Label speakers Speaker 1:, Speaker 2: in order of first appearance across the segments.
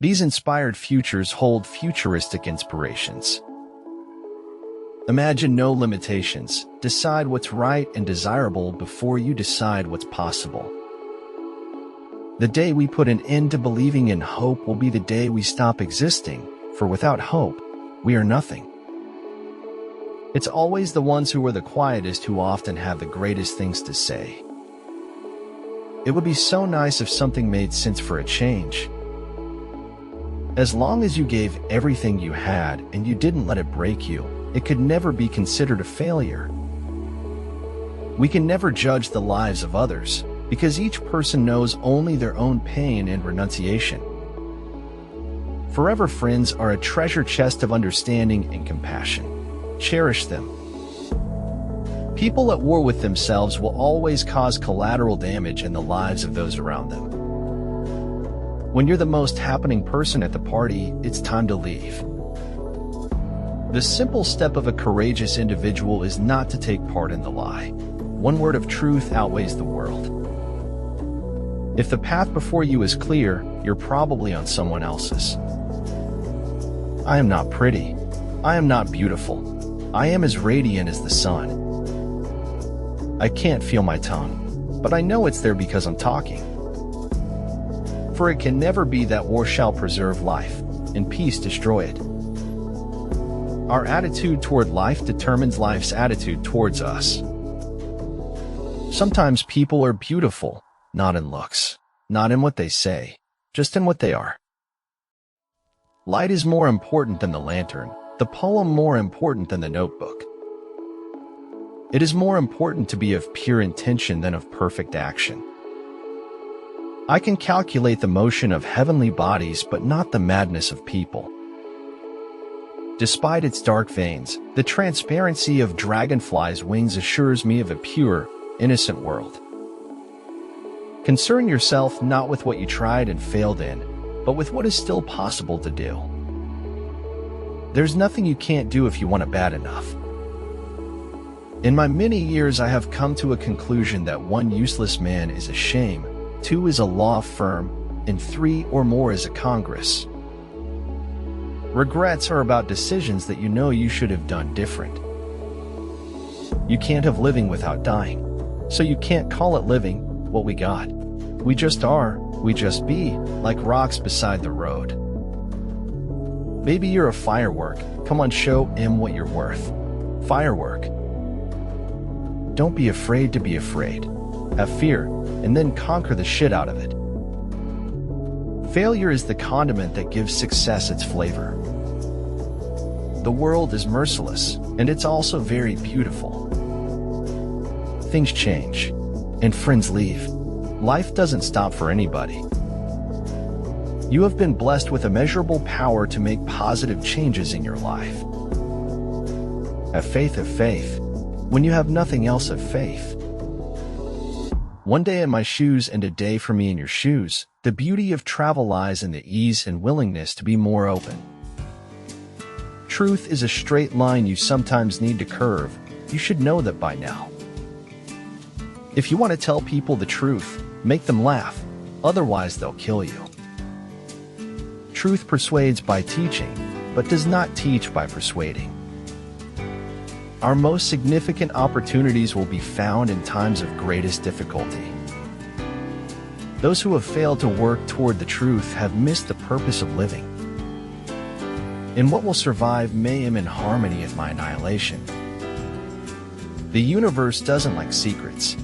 Speaker 1: These inspired futures hold futuristic inspirations. Imagine no limitations. Decide what's right and desirable before you decide what's possible. The day we put an end to believing in hope will be the day we stop existing, for without hope, we are nothing. It's always the ones who are the quietest who often have the greatest things to say. It would be so nice if something made sense for a change. As long as you gave everything you had and you didn't let it break you, it could never be considered a failure. We can never judge the lives of others, because each person knows only their own pain and renunciation. Forever friends are a treasure chest of understanding and compassion. Cherish them. People at war with themselves will always cause collateral damage in the lives of those around them. When you're the most happening person at the party, it's time to leave. The simple step of a courageous individual is not to take part in the lie. One word of truth outweighs the world. If the path before you is clear, you're probably on someone else's. I am not pretty. I am not beautiful. I am as radiant as the sun. I can't feel my tongue, but I know it's there because I'm talking. For it can never be that war shall preserve life, and peace destroy it. Our attitude toward life determines life's attitude towards us. Sometimes people are beautiful, not in looks, not in what they say, just in what they are. Light is more important than the lantern, the poem more important than the notebook. It is more important to be of pure intention than of perfect action. I can calculate the motion of heavenly bodies, but not the madness of people. Despite its dark veins, the transparency of dragonflies' wings assures me of a pure, innocent world. Concern yourself not with what you tried and failed in, but with what is still possible to do. There's nothing you can't do if you want it bad enough. In my many years, I have come to a conclusion that one useless man is a shame, 2 is a law firm, and 3 or more is a Congress. Regrets are about decisions that you know you should have done different. You can't have living without dying, so you can't call it living what we got. We just are, we just be, like rocks beside the road. Maybe you're a firework, come on, show 'em what you're worth. Firework. Don't be afraid to be afraid. Have fear, and then conquer the shit out of it. Failure is the condiment that gives success its flavor. The world is merciless, and it's also very beautiful. Things change, and friends leave. Life doesn't stop for anybody. You have been blessed with immeasurable power to make positive changes in your life. Have faith, have faith. When you have nothing else, have faith. One day in my shoes and a day for me in your shoes. The beauty of travel lies in the ease and willingness to be more open. Truth is a straight line you sometimes need to curve. You should know that by now. If you want to tell people the truth, make them laugh. Otherwise, they'll kill you. Truth persuades by teaching, but does not teach by persuading. Our most significant opportunities will be found in times of greatest difficulty. Those who have failed to work toward the truth have missed the purpose of living. In what will survive mayhem and harmony of my annihilation. The universe doesn't like secrets.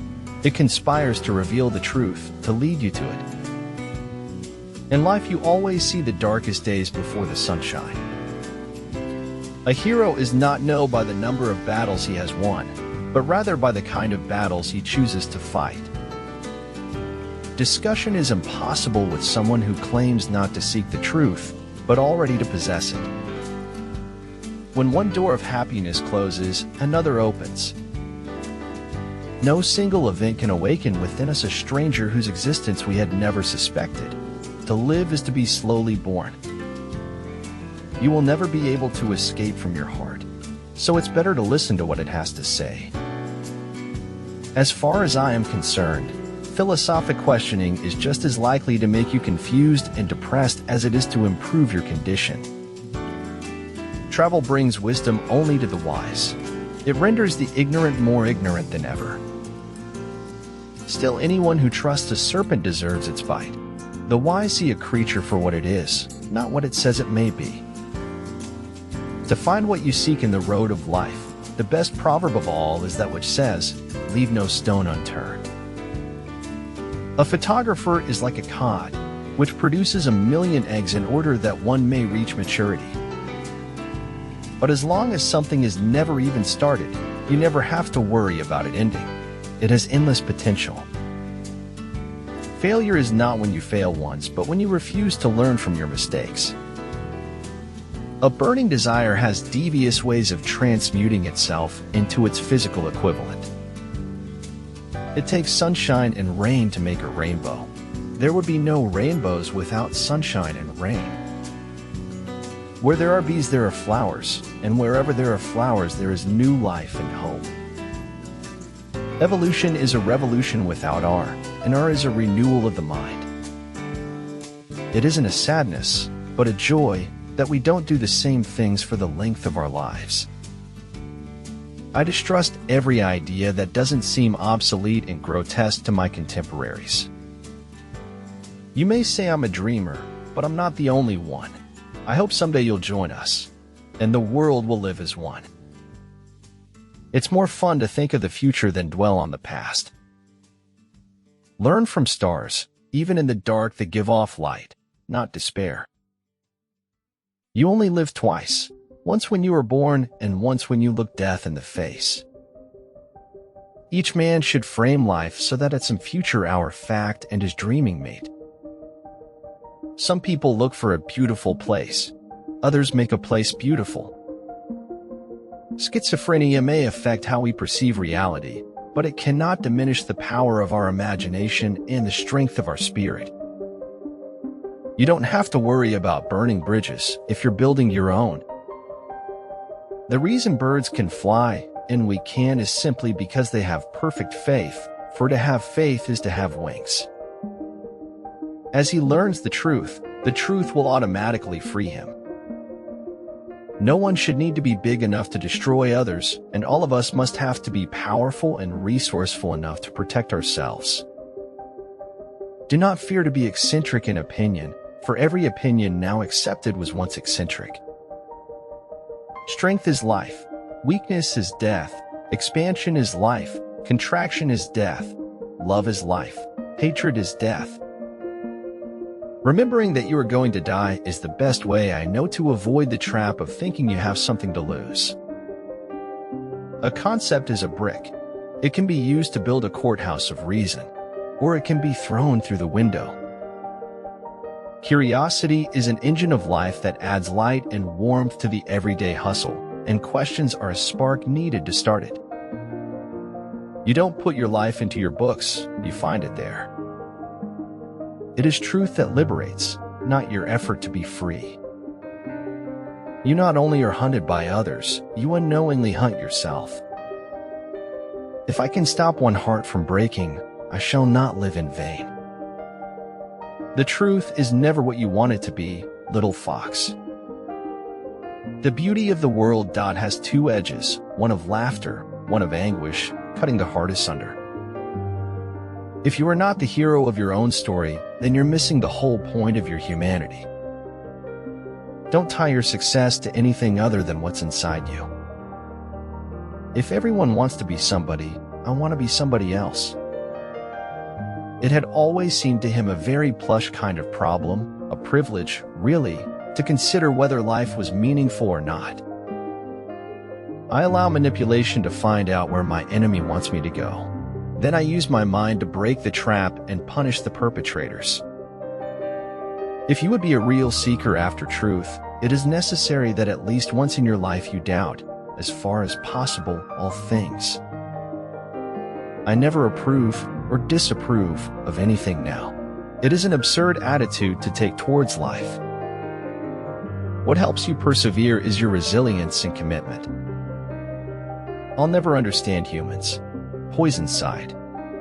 Speaker 1: It conspires to reveal the truth, to lead you to it. In life, you always see the darkest days before the sunshine. A hero is not known by the number of battles he has won, but rather by the kind of battles he chooses to fight. Discussion is impossible with someone who claims not to seek the truth, but already to possess it. When one door of happiness closes, another opens. No single event can awaken within us a stranger whose existence we had never suspected. To live is to be slowly born. You will never be able to escape from your heart, so it's better to listen to what it has to say. As far as I am concerned, Philosophic questioning is just as likely to make you confused and depressed as it is to improve your condition. Travel brings wisdom only to the wise. It renders the ignorant more ignorant than ever. Still, anyone who trusts a serpent deserves its bite. The wise see a creature for what it is, not what it says it may be. To find what you seek in the road of life, the best proverb of all is that which says, "Leave no stone unturned." A photographer is like a cod, which produces 1,000,000 eggs in order that one may reach maturity. But as long as something is never even started, you never have to worry about it ending. It has endless potential. Failure is not when you fail once, but when you refuse to learn from your mistakes. A burning desire has devious ways of transmuting itself into its physical equivalent. It takes sunshine and rain to make a rainbow. There would be no rainbows without sunshine and rain. Where there are bees, there are flowers, and wherever there are flowers, there is new life and hope. Evolution is a revolution without R, and R is a renewal of the mind. It isn't a sadness, but a joy that we don't do the same things for the length of our lives. I distrust every idea that doesn't seem obsolete and grotesque to my contemporaries. You may say I'm a dreamer, but I'm not the only one. I hope someday you'll join us, and the world will live as one. It's more fun to think of the future than dwell on the past. Learn from stars, even in the dark they give off light, not despair. You only live twice, once when you were born and once when you look death in the face. Each man should frame life so that it's in future our fact and his dreaming mate. Some people look for a beautiful place, others make a place beautiful. Schizophrenia may affect how we perceive reality, but it cannot diminish the power of our imagination and the strength of our spirit. You don't have to worry about burning bridges if you're building your own. The reason birds can fly, and we can, is simply because they have perfect faith, for to have faith is to have wings. As he learns the truth will automatically free him. No one should need to be big enough to destroy others, and all of us must have to be powerful and resourceful enough to protect ourselves. Do not fear to be eccentric in opinion, for every opinion now accepted was once eccentric. Strength is life, weakness is death, expansion is life, contraction is death, love is life, hatred is death. Remembering that you are going to die is the best way I know to avoid the trap of thinking you have something to lose. A concept is a brick. It can be used to build a courthouse of reason, or it can be thrown through the window. Curiosity is an engine of life that adds light and warmth to the everyday hustle, and questions are a spark needed to start it. You don't put your life into your books, you find it there. It is truth that liberates, not your effort to be free. You not only are hunted by others, you unknowingly hunt yourself. If I can stop one heart from breaking, I shall not live in vain. The truth is never what you want it to be, little fox. The beauty of the world has two edges, one of laughter, one of anguish, cutting the heart asunder. If you are not the hero of your own story, then you're missing the whole point of your humanity. Don't tie your success to anything other than what's inside you. If everyone wants to be somebody, I want to be somebody else. It had always seemed to him a very plush kind of problem, a privilege, really, to consider whether life was meaningful or not. I allow manipulation to find out where my enemy wants me to go. Then I use my mind to break the trap and punish the perpetrators. If you would be a real seeker after truth, it is necessary that at least once in your life you doubt, as far as possible, all things. I never approve or disapprove of anything now. It is an absurd attitude to take towards life. What helps you persevere is your resilience and commitment. I'll never understand humans. Poison side.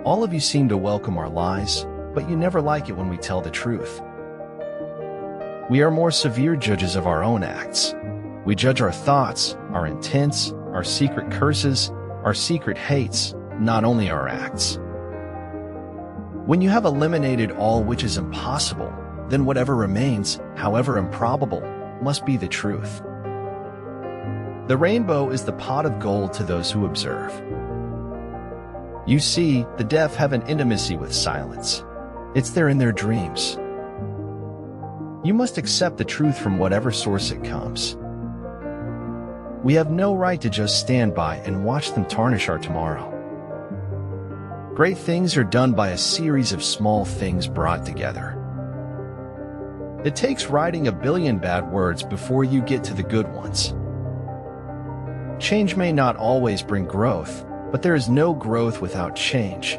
Speaker 1: All of you seem to welcome our lies, but you never like it when we tell the truth. We are more severe judges of our own acts. We judge our thoughts, our intents, our secret curses, our secret hates, not only our acts. When you have eliminated all which is impossible, then whatever remains, however improbable, must be the truth. The rainbow is the pot of gold to those who observe. You see, the deaf have an intimacy with silence. It's there in their dreams. You must accept the truth from whatever source it comes. We have no right to just stand by and watch them tarnish our tomorrow. Great things are done by a series of small things brought together. It takes writing 1 billion bad words before you get to the good ones. Change may not always bring growth, but there is no growth without change.